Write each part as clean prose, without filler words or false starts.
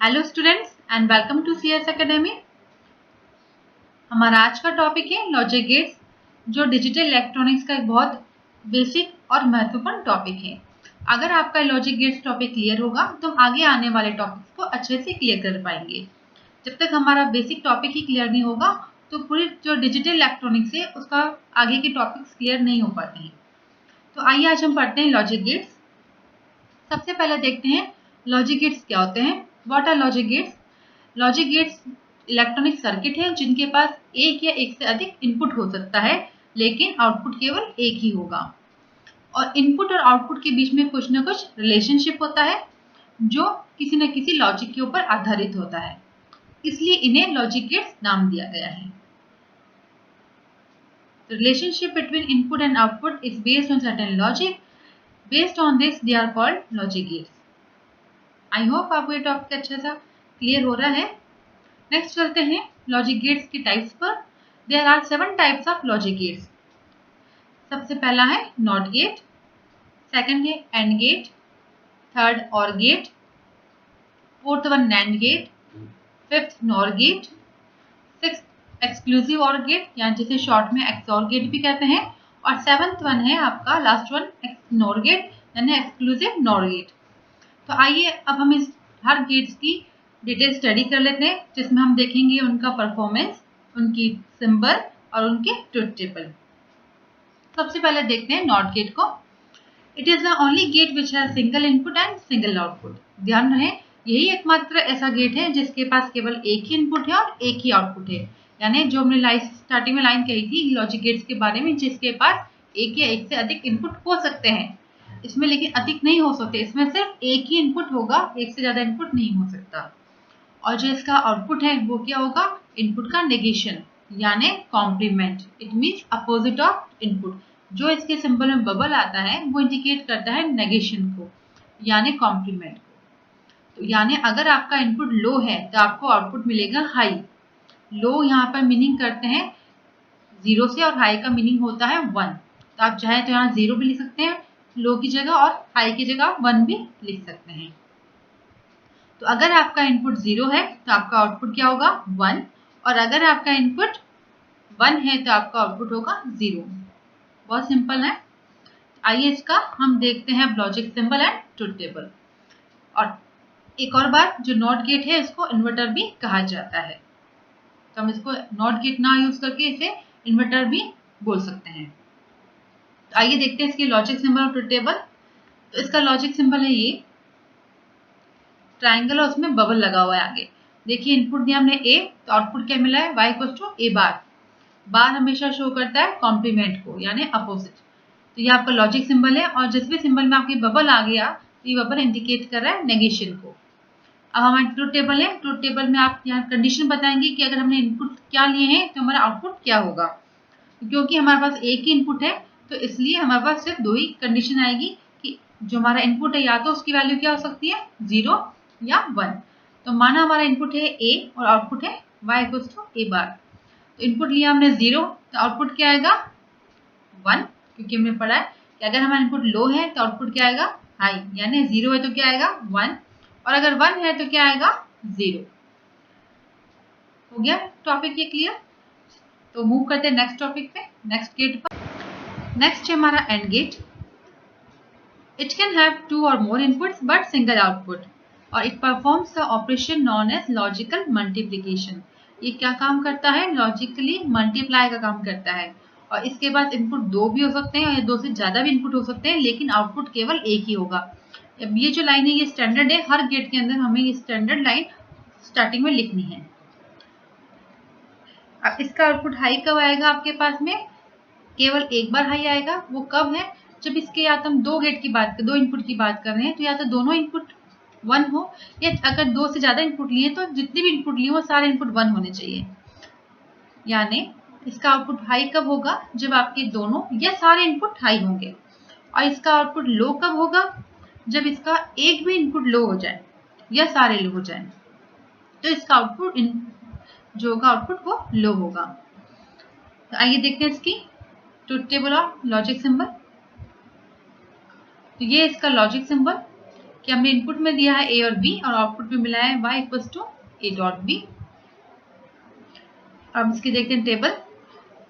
Hello students and welcome to CS academy. हमारा आज का टॉपिक है लॉजिक गेट्स, जो डिजिटल इलेक्ट्रॉनिक्स का एक बहुत बेसिक और महत्वपूर्ण टॉपिक है। अगर आपका लॉजिक गेट्स टॉपिक क्लियर होगा तो हम आगे आने वाले टॉपिक्स को अच्छे से क्लियर कर पाएंगे। जब तक हमारा बेसिक टॉपिक ही क्लियर नहीं होगा तो पूरी जो डिजिटल इलेक्ट्रॉनिक्स है उसका आगे के टॉपिक्स क्लियर नहीं हो पाते हैं। तो आइए आज हम पढ़ते हैं लॉजिक गेट्स। सबसे पहले देखते हैं लॉजिक गेट्स क्या होते हैं। What are logic gates? Logic gates electronic circuit है जिनके पास एक या एक से अधिक इनपुट हो सकता है, लेकिन आउटपुट केवल एक ही होगा। और इनपुट और आउटपुट के बीच में कुछ न कुछ रिलेशनशिप होता है जो किसी न किसी लॉजिक के ऊपर आधारित होता है, इसलिए इन्हें लॉजिक गेट्स नाम दिया गया है। The relationship between input and output is based on certain logic. Based on this, they are called logic gates. I hope आपको ये टॉपिक अच्छा सा क्लियर हो रहा है। नेक्स्ट चलते हैं लॉजिक गेट्स की टाइप्स पर। There are 7 types of logic gates. सबसे पहला है नॉट गेट, सेकंड है AND gate, third OR gate, fourth one NAND gate, fifth NOR gate, sixth exclusive OR gate या जिसे शॉर्ट में एक्सऑर गेट भी कहते हैं, और सेवंथ वन है आपका लास्ट वन नॉर गेट यानी एक्सक्लूसिव नॉर गेट। तो आइए अब हम इस हर गेट्स की डिटेल स्टडी कर लेते हैं, जिसमें हम देखेंगे उनका परफॉर्मेंस, उनकी सिंबल और उनके ट्रुथ टेबल। सबसे पहले देखते हैं नॉट गेट को। It is the only get which has single input and single output. ध्यान रहे, यही एकमात्र ऐसा गेट है जिसके पास केवल एक ही इनपुट है और एक ही आउटपुट है। यानी जो हमने स्टार्टिंग में लाइन कही थी लॉजिक गेट्स के बारे में, जिसके पास एक या एक से अधिक इनपुट हो सकते हैं, इसमें लेकिन अधिक नहीं हो सकते, इसमें सिर्फ एक ही इनपुट होगा, एक से ज्यादा इनपुट नहीं हो सकता। और जो इसका आउटपुट है वो क्या होगा? इनपुट का नेगेशन यानी complement. It means opposite of input. जो इसके सिंबल में बबल आता है वो इंडिकेट करता है नेगेशन को यानी कॉम्प्लीमेंट को। तो यानी अगर आपका इनपुट लो है तो आपको आउटपुट मिलेगा हाई। लो यहाँ पर मीनिंग करते हैं 0 से, और हाई का मीनिंग होता है 1। तो आप चाहे तो यहाँ 0 भी लिख सकते हैं लो की जगह, और हाई की जगह 1 भी लिख सकते हैं। तो अगर आपका इनपुट 0 है तो आपका आउटपुट क्या होगा? 1। और अगर आपका इनपुट 1 है तो आपका आउटपुट होगा 0। बहुत सिंपल है। आइए इसका हम देखते हैं logic symbol and truth table. और एक और बात, जो नॉट गेट है इसको इन्वर्टर भी कहा जाता है, तो हम इसको नॉट गेट ना यूज करके इसे इन्वर्टर भी बोल सकते हैं। तो आइए देखते हैं इसकी लॉजिक सिंबल और ट्रुथ टेबल। तो इसका लॉजिक सिंबल है ये ट्राइंगल और उसमें बबल लगा हुआ है आगे। देखिए इनपुट दिया हमने ए, तो आउटपुट क्या मिला है? y इक्वल टू ए बार। बार हमेशा शो करता है कॉम्प्लीमेंट को यानी अपोजिट। तो ये आपका लॉजिक सिंबल है, और जिस भी सिंबल में आपकी बबल आ गया तो ये बबल इंडिकेट कर रहा है नेगेशन को। अब हमारे ट्रुथ टेबल है, ट्रुथ टेबल में आप यहाँ कंडीशन बताएंगे कि अगर हमने इनपुट क्या लिए हैं तो हमारा आउटपुट क्या होगा। क्योंकि हमारे पास एक ही इनपुट है तो इसलिए हमारे पास सिर्फ 2 ही कंडीशन आएगी कि जो हमारा इनपुट है या तो उसकी वैल्यू क्या हो सकती है 0 या 1। तो माना हमारा इनपुट है a और आउटपुट है y इक्वल्स टू ए बार। तो इनपुट लिया हमने 0 तो आउटपुट क्या आएगा? 1, क्योंकि हमने पढ़ा है कि अगर हमारा इनपुट लो है तो आउटपुट क्या आएगा? हाई। यानी 0 है तो क्या आएगा? 1, और अगर 1 है तो क्या आएगा? 0। हो गया टॉपिक ये क्लियर? तो मूव करते हैं नेक्स्ट टॉपिक पे, नेक्स्ट गेट पर। नेक्स्ट है हमारा AND gate. It can have 2 or more inputs but single output, और it performs the operation known as logical multiplication. ये क्या काम करता है? लॉजिकली मल्टीप्लाई का काम करता है। और इसके बाद इनपुट 2 भी हो सकते हैं या 2 से ज्यादा भी इनपुट हो सकते हैं, लेकिन आउटपुट केवल एक ही होगा। अब ये जो लाइन है ये स्टैंडर्ड है, हर गेट के अंदर हमें ये स्टैंडर्ड लाइन स्टार्टिंग में लिखनी है। अब इसका आउटपुट हाई कब आएगा आपके पास में? केवल एक बार हाई आएगा। वो कब है? जब इसके या तो हम 2 गेट की बात कर, 2 इनपुट की बात कर रहे हैं, तो या तो दोनों इनपुट 1 हो, या अगर 2 से ज्यादा इनपुट लिए तो जितने भी इनपुट लिए वो सारे इनपुट 1 होने चाहिए। यानी इसका आउटपुट हाई कब होगा? जब आपके दोनों या सारे इनपुट हाई होंगे। और इसका आउटपुट लो कब होगा? जब इसका एक भी इनपुट लो हो जाए या सारे लो हो जाए, तो इसका आउटपुट जो होगा आउटपुट वो लो होगा। तो आइए देखते हैं इसकी ट्रुथ टेबल और लॉजिक सिंबल। तो ये इसका लॉजिक सिंबल कि हमने इनपुट में दिया है ए और बी और आउटपुट में मिला है y equals to A dot B. अब इसकी देखते हैं टेबल।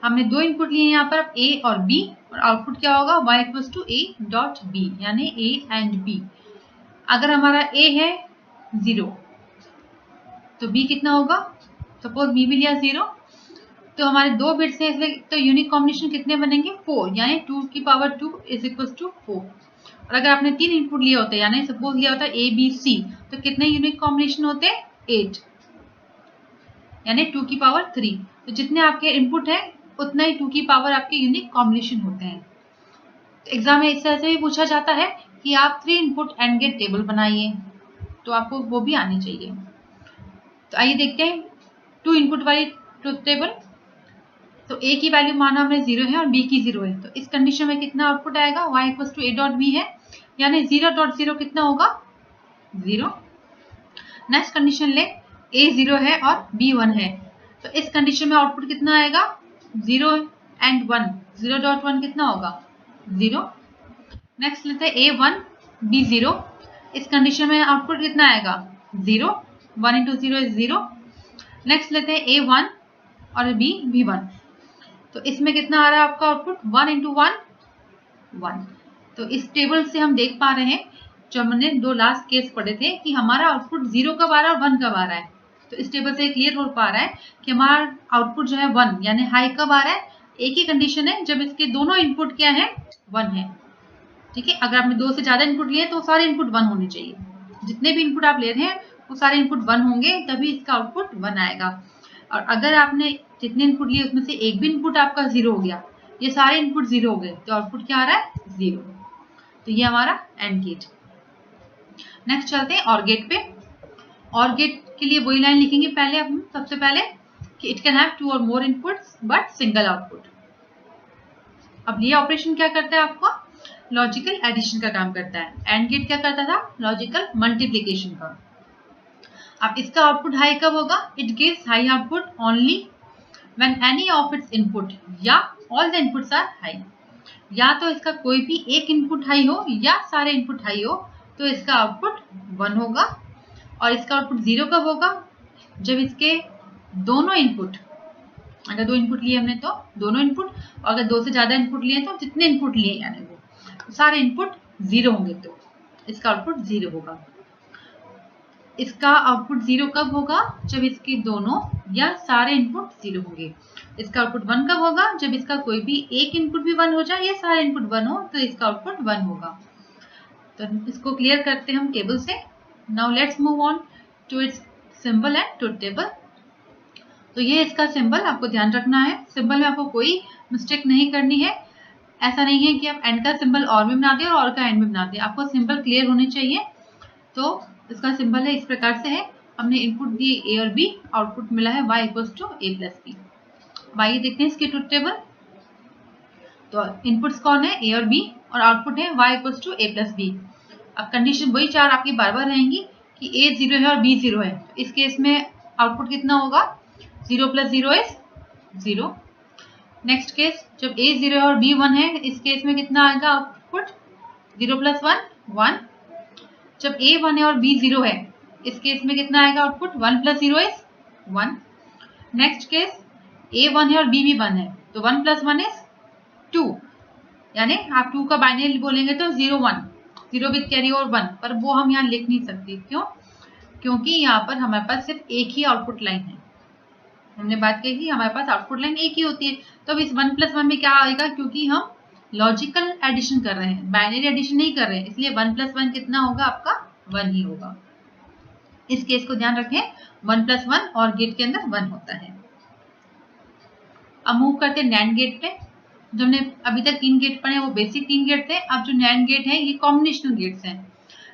हमने दो इनपुट लिए यहाँ पर a और b और आउटपुट क्या होगा y equals to a dot b यानी a एंड b। अगर हमारा a है 0 तो b कितना होगा, सपोज b भी लिया 0 तो हमारे दो बिट्स हैं इसलिए तो यूनिक कॉम्बिनेशन कितने बनेंगे 4 यानी 2 की पावर 2 इज इक्वल्स टू 4। और अगर आपने 3 इनपुट लिए होते यानी सपोज लिया होता a b c तो कितने यूनिक कॉम्बिनेशन होते 8 यानी 2 की पावर 3। तो जितने आपके इनपुट है उतना ही 2 की पावर आपके यूनिक कॉम्बिनेशन होते हैं। तो एग्जाम में इससे ऐसे भी पूछा जाता है कि आप 3 इनपुट एंड गेट टेबल बनाइए, तो आपको वो भी आनी चाहिए। तो आइए देखते हैं 2 इनपुट वाली ट्रुथ टेबल। तो a की वैल्यू माना हमने 0 है और b की 0 है, तो इस कंडीशन में कितना आउटपुट आएगा y equals to a dot b है यानी 0.0 कितना होगा 0। नेक्स्ट कंडीशन ले a 0 है और b 1 है, तो इस कंडीशन में आउटपुट कितना आएगा 0 एंड 1, 0.1 कितना होगा 0। नेक्स्ट लेते हैं a 1 b 0, इस कंडीशन में आउटपुट कितना आएगा 0, 1 इंटू 0 इज 0। नेक्स्ट लेते हैं a 1 और b 1, तो इसमें कितना आ रहा है आपका आउटपुट 1 इंटू 1 1। तो इस टेबल से हम देख पा रहे हैं जो हमने दो लास्ट केस पढ़े थे कि हमारा आउटपुट 0 कब आ रहा है और 1 कब आ रहा है। तो इस टेबल से क्लियर हो पा रहा है कि हमारा आउटपुट जो है 1 यानी हाई कब आ रहा है, एक ही कंडीशन है जब इसके दोनों इनपुट क्या है 1 है। ठीक है, अगर आपने 2 से ज्यादा इनपुट लिए तो सारे इनपुट 1 होने चाहिए, जितने भी इनपुट आप ले रहे हैं वो सारे इनपुट 1 होंगे तभी इसका आउटपुट 1 आएगा। और अगर आपने जितने इनपुट लिए उसमें से एक भी इनपुट आपका 0 हो गया, ये सारे इनपुट 0 हो गए, तो आउटपुट क्या आ रहा है 0। तो ये हमारा एंड गेट। नेक्स्ट चलते हैं और गेट पे। और गेट के लिए वही लाइन लिखेंगे पहले हम सबसे पहले कि it can have 2 or more inputs but single output. अब ये ऑपरेशन क्या करता है आपका लॉजिकल एडिशन का काम करता है, एंड गेट क्या करता था लॉजिकल मल्टीप्लिकेशन का। अब इसका आउटपुट हाई कब होगा, it gives high output only when any of its input या all the inputs are high, या तो इसका कोई भी एक इनपुट हाई हो या सारे इनपुट हाई हो तो इसका आउटपुट 1 होगा। और इसका आउटपुट 0 कब होगा, जब इसके दोनों इनपुट, अगर 2 इनपुट लिए हमने तो दोनों इनपुट, और अगर 2 से ज्यादा इनपुट लिए तो जितने इनपुट लिए यानी वो सारे इनपुट 0 होंगे तो इसका आउटपुट 0 होगा। इसका आउटपुट 0 कब होगा, जब इसके दोनों या सारे इनपुट 0 होंगे। इसका आउटपुट 1 कब होगा, जब इसका कोई भी एक इनपुट भी 1 हो जाए या सारे इनपुट 1 हो तो इसका आउटपुट 1 होगा। तो इसको क्लियर करते हैं हम टेबल से। Now let's move on to its symbol and truth table. तो ये इसका सिंबल आपको ध्यान रखना है, सिंबल में आपको कोई मिस्टेक नहीं करनी है। ऐसा नहीं है कि आप एंड का सिंबल और में बनाते हैं और का एंड में बनाते हैं, आपको सिंबल क्लियर होने चाहिए। तो इसका सिंबल है इस प्रकार से है, हमने इनपुट दिए a और b, आउटपुट मिला है y equals to a plus b। आइए देखते हैं इसकी ट्रुथ टेबल। तो इनपुट्स कौन है a और b और आउटपुट है y equals to a plus b। अब कंडीशन वही चार आपकी बार बार रहेंगी कि a 0 है और b 0 है, तो इस केस में आउटपुट कितना होगा 0 प्लस 0 इज 0। नेक्स्ट केस जब a 0 है और b 1 है, इस केस में कितना आएगा आउटपुट 0 प्लस 1 1। जब a 1 है और b 0 है, इस केस में कितना आएगा output 1 plus 0 is 1। Next case a 1 है और b भी 1 है, तो 1 प्लस 1 इज 2, यानी आप 2 का बाइनरी बोलेंगे तो 0 1, 0 विद कैरी ओवर 1, पर वो हम यहाँ लिख नहीं सकते। क्यों, क्योंकि यहाँ पर हमारे पास सिर्फ एक ही आउटपुट लाइन है। हमने बात की कि हमारे पास आउटपुट लाइन एक ही होती है, तो अब इस 1 प्लस 1 में क्या आएगा, क्योंकि हम लॉजिकल एडिशन कर रहे हैं, बाइनरी एडिशन नहीं कर रहे हैं, इसलिए 1 प्लस 1 कितना होगा आपका 1 ही होगा। इस केस को ध्यान रखें, 1 प्लस 1 और गेट के अंदर 1 होता है। अब मूव करते हैं नैंड गेट पे। जो हमने अभी तक 3 गेट पढ़े वो बेसिक 3 गेट थे, अब जो नैंड गेट है ये कॉम्बिनेशनल गेट्स हैं।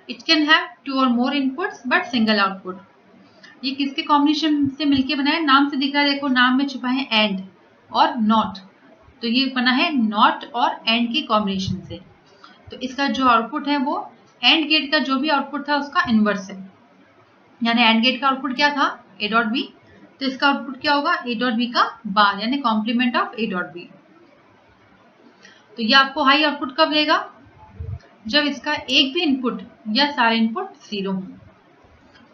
It can have 2 or more inputs but single output. ये किसके कॉम्बिनेशन से मिलके बना है, नाम से दिख रहा है, देखो नाम में छुपा है एंड और नॉट, तो ये बना है नॉट और एंड के कॉम्बिनेशन से। तो इसका जो आउटपुट है वो एंड गेट का जो भी आउटपुट था उसका इनवर्स है, यानी एंड गेट का आउटपुट क्या था a डॉट बी, तो इसका आउटपुट क्या होगा a डॉट बी का बार, यानी complement of a dot B. तो ये आपको हाई आउटपुट कब देगा, जब इसका एक भी इनपुट या सारे इनपुट 0 हो।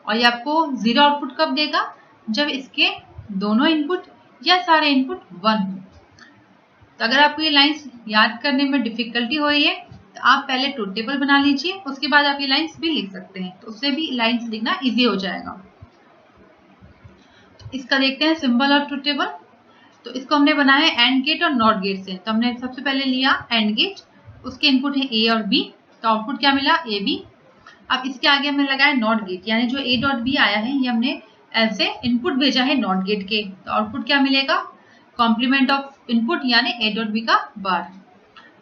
और ये आपको 0 आउटपुट कब देगा, जब इसके दोनों इनपुट या सारे इनपुट 1 हो। तो अगर आपको ये लाइंस याद करने में डिफिकल्टी हो रही है तो आप पहले ट्रुथ टेबल बना लीजिए, उसके बाद आप ये लाइंस भी लिख सकते हैं, तो उससे भी लाइंस लिखना इजी हो जाएगा। तो इसका देखते हैं सिंबल और ट्रुथ टेबल। तो इसको हमने बनाया है एंड गेट और नॉट गेट से। तो हमने सबसे पहले लिया एंड गेट, उसके इनपुट है ए और बी, तो आउटपुट क्या मिला, ए बी। अब इसके आगे हमने लगाया नॉट गेट, यानी जो ए डॉट बी आया है ये हमने ऐसे इनपुट भेजा है नॉट गेट के, तो आउटपुट क्या मिलेगा, कॉम्प्लीमेंट ऑफ इनपुट यानी ए डॉट बी का बार।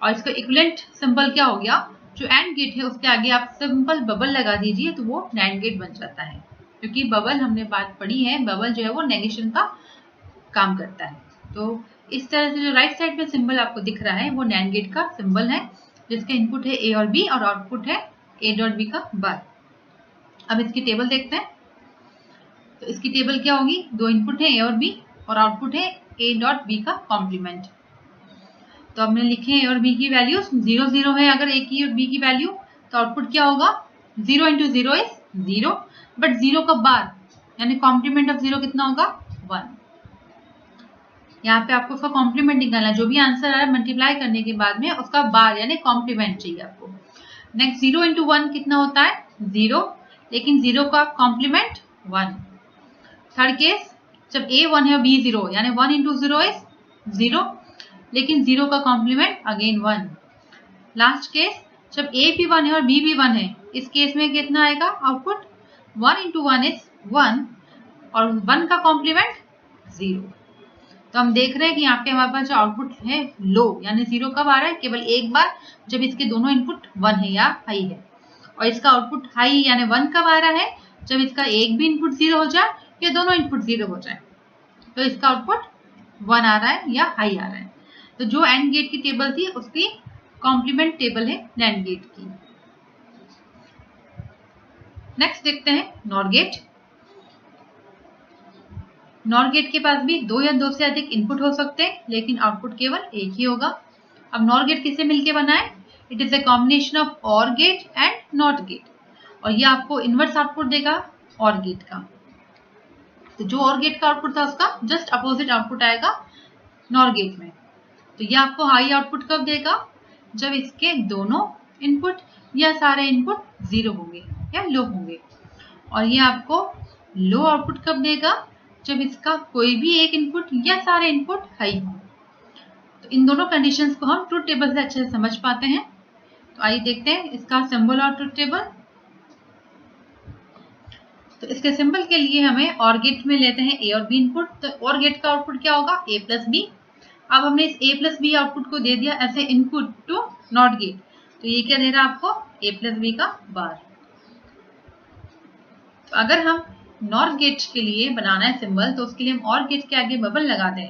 और इसका इक्विवेलेंट सिंबल क्या हो गया, जो एंड गेट है उसके आगे आप सिंपल बबल लगा दीजिए तो वो नैंड गेट बन जाता है, क्योंकि बबल हमने बात पढ़ी है, बबल जो है वो नेगेशन का काम करता है। तो इस तरह से जो राइट साइड में सिंबल आपको दिख रहा है वो नैंड गेट का सिंबल है, जिसका इनपुट है ए और बी और आउटपुट है ए डॉट बी का बार। अब इसकी टेबल देखते हैं। तो इसकी टेबल क्या होगी, दो इनपुट है ए और बी और आउटपुट है ए डॉट बी का कॉम्प्लीमेंट। तो हमने लिखे ए और बी की वैल्यूज 0 0 है, अगर ए की और बी की वैल्यू, तो आउटपुट क्या होगा, 0 इंटू 0 इज 0, बट 0 का बार यानी कॉम्प्लीमेंट ऑफ 0 कितना होगा, 1। यहाँ पे आपको उसका कॉम्प्लीमेंट निकालना है, जो भी आंसर आ रहा है मल्टीप्लाई करने के बाद में उसका बार यानी कॉम्प्लीमेंट चाहिए आपको। नेक्स्ट 0 इंटू 1 कितना होता है, 0, लेकिन 0 का कॉम्प्लीमेंट 1। थर्ड केस, जब a 1 है और b 0 यानी 1 इंटू 0 इज 0, लेकिन 0 का कॉम्प्लीमेंट अगेन 1। लास्ट केस, जब a भी 1 है और b भी 1 है, इस केस में कितना आएगा आउटपुट, 1 इंटू 1 इज 1 और 1 का कॉम्प्लीमेंट 0। तो हम देख रहे हैं कि यहाँ पे हमारे पास जो आउटपुट है लो यानी 0 कब आ रहा है, केवल एक बार, जब इसके दोनों इनपुट 1 है या हाई है। और इसका आउटपुट हाई यानी 1 कब आ रहा है, जब इसका एक भी इनपुट 0 हो जाए या दोनों इनपुट 0 हो जाए, तो इसका आउटपुट 1 आ रहा है या हाई आ रहा है। तो जो एंड गेट की टेबल थी उसकी कॉम्प्लीमेंट टेबल है नैंड गेट की। नेक्स्ट देखते हैं नॉर गेट। नॉर गेट के पास भी दो या दो से अधिक इनपुट हो सकते हैं, लेकिन आउटपुट केवल एक ही होगा। अब नॉर गेट किससे मिलके बना है, it is a combination of और गेट एंड नॉट गेट, और ये आपको इनवर्स आउटपुट देगा और गेट का। तो जो और गेट का आउटपुट था उसका जस्ट अपोजिट आउटपुट आएगा नॉर गेट में। तो ये आपको हाई आउटपुट कब देगा, जब इसके दोनों इनपुट या सारे इनपुट 0 होंगे या लो होंगे। और ये आपको लो आउटपुट कब देगा, जब इसका कोई भी एक इनपुट या सारे इनपुट हाई हो। तो इन दोनों कंडीशंस को हम ट्रुथ टेबल से अच्छे से समझ पाते हैं। तो आइए देखते हैं इसका सिंबल और ट्रुथ टेबल। तो इसके सिंबल के लिए हमें और गेट में लेते हैं ए और बी इनपुट। तो और गेट का आउटपुट क्या होगा, ए प्लस बी। अब हमने इस ए प्लस बी आउटपुट को दे दिया as a input to not gate, तो ये क्या दे रहा है आपको, ए प्लस बी का बार। तो अगर हम नॉर गेट के लिए बनाना है सिंबल, तो उसके लिए हम और गेट के आगे बबल लगा दें,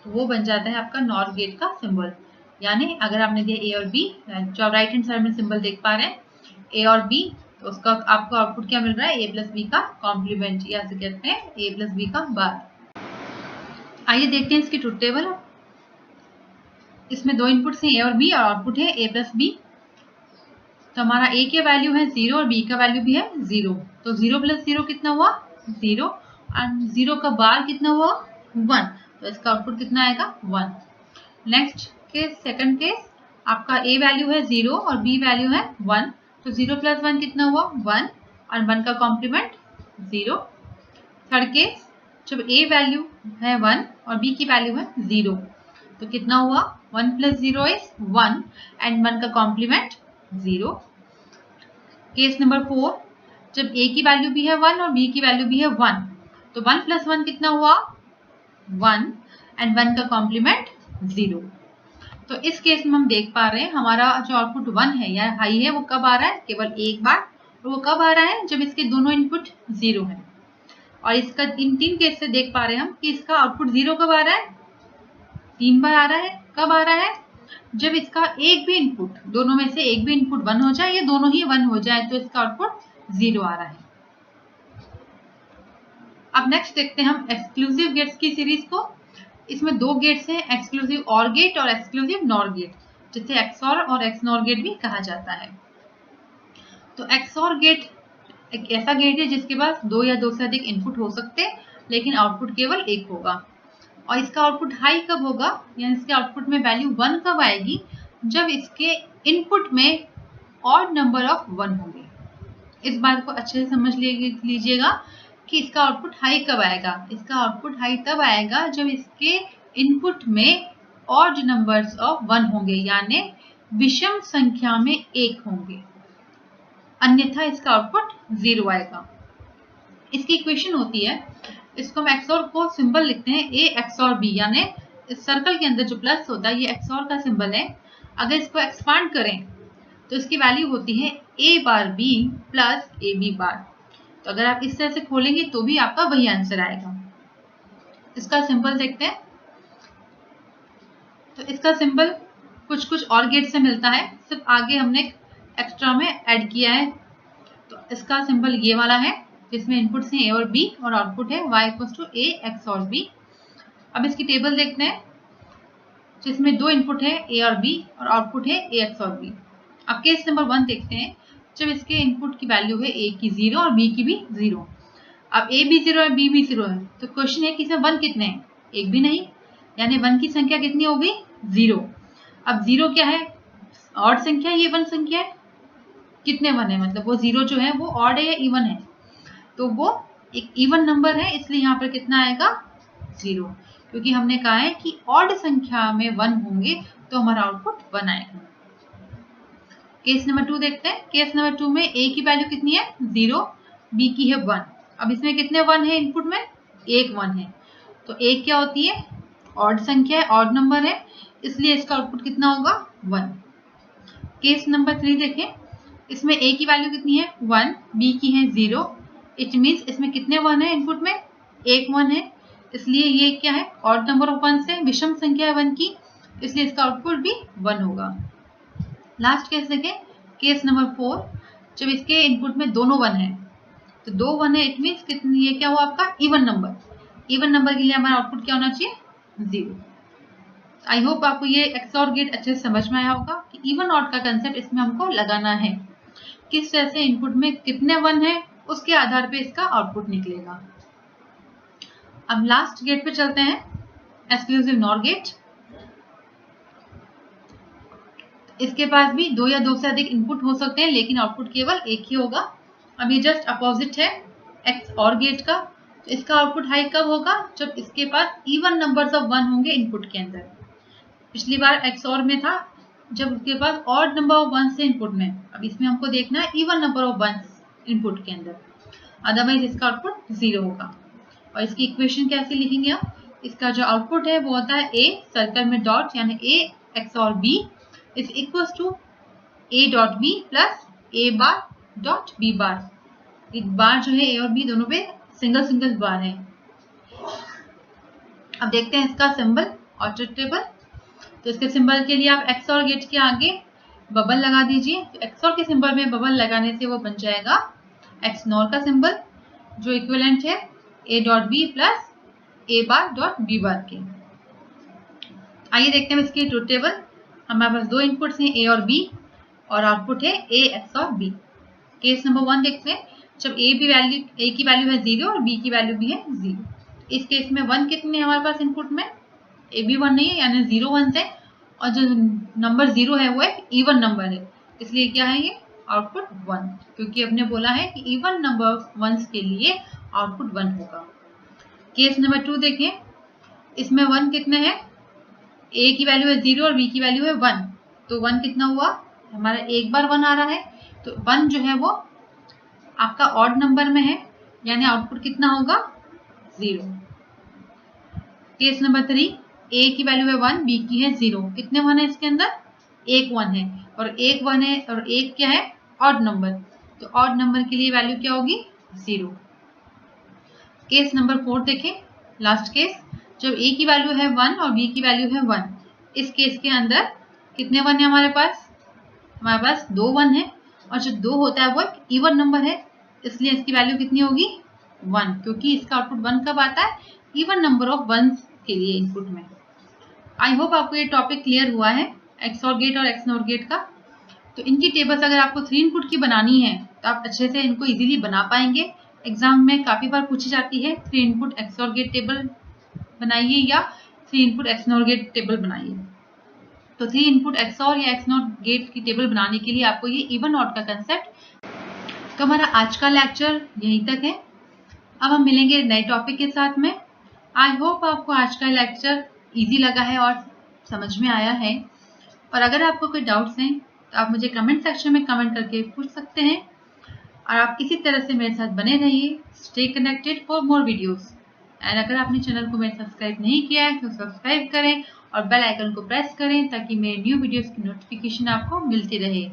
तो वो बन जाता है आपका नॉर गेट का सिंबल। यानी अगर आपने दिया ए और बी, जो आप राइट हैंड साइड में सिंबल देख पा रहे हैं ए और बी, तो उसका आपको आउटपुट क्या मिल रहा है, ए प्लस बी का कॉम्प्लीमेंट, या से कहते हैं ए प्लस बी का बार। आइए देखते हैं इसकी ट्रुथ टेबल। इसमें दो इनपुट्स हैं ए और बी और आउटपुट है ए प्लस बी। तो हमारा ए की वैल्यू है 0 और बी का वैल्यू भी है 0। तो 0 प्लस 0 कितना हुआ, 0, और 0 का बार कितना हुआ, 1। तो इसका आउटपुट कितना आएगा, 1। नेक्स्ट केस, सेकंड केस, आपका ए वैल्यू है 0 और बी वैल्यू है 1। तो 0 प्लस 1 कितना हुआ, 1, और 1 का कॉम्प्लीमेंट 0। थर्ड केस, जब ए वैल्यू है 1 और बी की वैल्यू है 0, तो कितना हुआ, 1 प्लस 0 इज 1 एंड 1 का कॉम्प्लीमेंट 0। केस नंबर 4, जब a की वैल्यू भी है 1 और b की वैल्यू भी है 1, तो 1 प्लस 1 कितना हुआ, 1 एंड 1 का कॉम्प्लीमेंट 0। तो इस केस में हम देख पा रहे हैं हमारा जो आउटपुट 1 है या हाई है वो कब आ रहा है, केवल एक बार, और वो कब आ रहा है, जब इसके दोनों इनपुट 0 है। और इसका इन तीन केस से देख पा रहे हैं हम कि इसका आउटपुट 0 कब आ रहा है, 3 बार आ रहा है। कब आ रहा है, जब इसका एक भी इनपुट, दोनों में से एक भी इनपुट 1 हो जाए या दोनों ही 1 हो जाए, तो इसका आउटपुट 0 आ रहा है। अब नेक्स्ट देखते हैं हम एक्सक्लूसिव गेट्स की सीरीज को। इसमें दो गेट्स हैं, एक्सक्लूसिव और गेट और एक्सक्लूसिव नॉर गेट। जिसे एक्सऑर और एक्सनॉर गेट भी कहा जाता है। तो एक्सऑर गेट एक ऐसा गेट है जिसके पास 2 या 2 से अधिक इनपुट हो सकते हैं, लेकिन आउटपुट केवल एक होगा। और इसका आउटपुट हाई कब होगा, यानी इसके आउटपुट में वैल्यू 1 कब आएगी, जब इसके इनपुट में ऑड नंबर ऑफ 1 होंगे। इस बात को अच्छे से समझ लीजिएगा कि इसका आउटपुट हाई कब आएगा। इसका आउटपुट हाई तब आएगा जब इसके इनपुट में ऑड नंबर्स ऑफ 1 होंगे, यानी विषम संख्या में 1 होंगे, अन्यथा इसका आउटपुट 0 आएगा। इसकी इक्वेशन होती है, इसको हम एक्सऑर को सिंबल लिखते हैं ए एक्सऑर बी, यानी इस सर्कल के अंदर जो प्लस होता है ये एक्सऑर का सिंबल है। अगर इसको एक्सपांड करें तो इसकी वैल्यू होती है A bar B plus A B bar. तो अगर आप इस तरह से खोलेंगे तो भी आपका वही आंसर आएगा। इसका सिंबल देखते हैं। तो इसका सिंबल कुछ कुछ और गेट से मिलता है, सिर्फ आगे हमने एक्स्ट्रा में ऐड किया है। तो इसका सिंबल ये वाला है जिसमें इनपुट्स हैं ए और बी और आउटपुट है y equals to A XOR B. अब इसकी टेबल देखते हैं जिसमें 2 इनपुट है ए और बी और आउटपुट है ए एक्स और बी। अब केस नंबर 1 देखते हैं, जब इसके इनपुट की वैल्यू है ए की 0 और बी की भी 0। अब ए भी 0 है बी भी 0 है, तो क्वेश्चन है कि इसमें 1 कितने हैं, एक भी नहीं, यानी 1 की संख्या कितनी होगी 0। अब 0 क्या है, ऑड संख्या, ये 1 संख्या है, कितने 1 है, मतलब वो 0 जो है वो ऑड है या इवन है, तो वो एक इवन नंबर है, इसलिए यहाँ पर कितना आएगा 0, क्योंकि हमने कहा है कि ऑड संख्या में 1 होंगे तो हमारा आउटपुट 1 आएगा। केस नंबर 2 देखते हैं। केस नंबर 2 में ए की वैल्यू कितनी है 0, बी की है 1। अब इसमें कितने 1 है इनपुट में, एक 1 है, तो ए क्या होती है ऑड संख्या है, ऑड नंबर है, इसलिए इसका आउटपुट कितना होगा 1। केस नंबर 3 देखें, इसमें ए की वैल्यू कितनी है 1, बी की है 0, इट मीन्स इसमें कितने 1 है इनपुट में, एक 1 है, इसलिए ये क्या है ऑड नंबर ऑफ 1 से विषम संख्या है 1 की, इसलिए इसका आउटपुट भी 1 होगा। लास्ट केस देखें, केस नंबर 4, जब इसके इनपुट में दोनों 1 है, तो 2 1 है, इट मीन्स कितनी, ये क्या हुआ आपका इवन नंबर। इवन नंबर के लिए हमारा आउटपुट क्या होना चाहिए 0। आई होप आपको ये एक्सऑर गेट अच्छे से समझ में आया होगा कि इवन ऑड का कंसेप्ट इसमें हमको लगाना है, किस तरह से इनपुट में कितने 1 है उसके आधार पे इसका आउटपुट निकलेगा। अब लास्ट गेट पे चलते हैं, एक्सक्लूसिव नॉर गेट। इसके पास भी 2 या 2 से अधिक इनपुट हो सकते हैं, लेकिन आउटपुट केवल एक ही होगा। अब ये जस्ट अपोजिट है एक्स और गेट का। तो इसका आउटपुट हाई कब होगा, जब इसके पास इवन नंबर्स ऑफ 1 होंगे इनपुट के अंदर। पिछली बार एक्स और में था जब उसके पास ऑड नंबर ऑफ 1 से इनपुट में, अब इसमें हमको देखना है इवन नंबर ऑफ 1 इनपुट के अंदर, अदरवाइज इसका आउटपुट 0 होगा। और इसकी इक्वेशन कैसे लिखेंगे आप, इसका जो आउटपुट है वो होता है ए सर्कल में डॉट, यानी A XOR B is equals to A dot B plus A bar dot B bar. एक बार जो है ए और बी दोनों पे सिंगल सिंगल बार है। अब देखते हैं इसका सिंबल ऑर्डर टेबल। तो इसके सिंबल के लिए आप एक्सऑर गेट के आगे बबल लगा दीजिए। तो एक्सऑर के सिंबल में बबल लगाने से वो बन जाएगा एक्सनॉर का सिंबल, जो इक्विवेलेंट है A dot B plus A bar dot B bar के। आइए देखते हैं इसकी ट्रुथ टेबल। हमारे पास 2 इनपुट्स हैं ए और बी और आउटपुट है ए XOR B. Case number 1 देखते हैं, जब ए की वैल्यू है 0 और बी की वैल्यू भी है 0। इस केस में 1 कितने हमारे पास इनपुट में, ए भी 1 नहीं है, यानी 0 1 है, और जो नंबर 0 है वो एक इवन नंबर है, इसलिए क्या है ये आउटपुट 1, क्योंकि हमने बोला है कि इवन नंबर 1 के लिए आउटपुट 1 होगा। केस नंबर 2 देखें, इसमें 1 कितने हैं, ए की वैल्यू है 0 और बी की वैल्यू है 1, तो 1 कितना हुआ हमारा, एक बार 1 आ रहा है, तो 1 जो है वो आपका ऑड नंबर में है, यानी आउटपुट कितना होगा 0। केस नंबर 3, ए की वैल्यू है 1, बी की है 0, कितने 1 है इसके अंदर, एक 1 है, और एक 1 है और एक क्या है ऑड नंबर, तो ऑड नंबर के लिए वैल्यू क्या होगी 0। केस नंबर 4 देखें, लास्ट केस, जब ए की वैल्यू है 1 और बी की वैल्यू है 1, इस केस के अंदर कितने 1 है हमारे पास 2 1 है, और जो 2 होता है वो एक इवन नंबर है, इसलिए इसकी वैल्यू कितनी होगी 1, क्योंकि इसका आउटपुट 1 कब आता है, इवन नंबर ऑफ 1 के लिए इनपुट में। आई होप आपको ये टॉपिक क्लियर हुआ है XOR गेट और XNOR गेट का। तो इनकी टेबल्स अगर आपको 3 इनपुट की बनानी है तो आप अच्छे से इनको इजीली बना पाएंगे। एग्जाम में काफ़ी बार पूछी जाती है 3 इनपुट XOR गेट टेबल बनाइए या 3 इनपुट XNOR गेट टेबल बनाइए। तो 3 इनपुट XOR या XNOR गेट की टेबल बनाने के लिए आपको ये इवन ऑड का कंसेप्ट। तो हमारा आज का लेक्चर यहीं तक है। अब हम मिलेंगे नए टॉपिक के साथ में। आई होप आपको आज का लेक्चर इजी लगा है और समझ में आया है। और अगर आपको कोई डाउट्स हैं तो आप मुझे कमेंट सेक्शन में कमेंट करके पूछ सकते हैं। और आप इसी तरह से मेरे साथ बने रहिए। Stay connected for more videos. And अगर आपने चैनल को मेरे सब्सक्राइब नहीं किया है तो सब्सक्राइब करें और बेल आइकन को प्रेस करें ताकि मेरे न्यू वीडियोस की नोटिफिकेशन आपको मिलती रहे।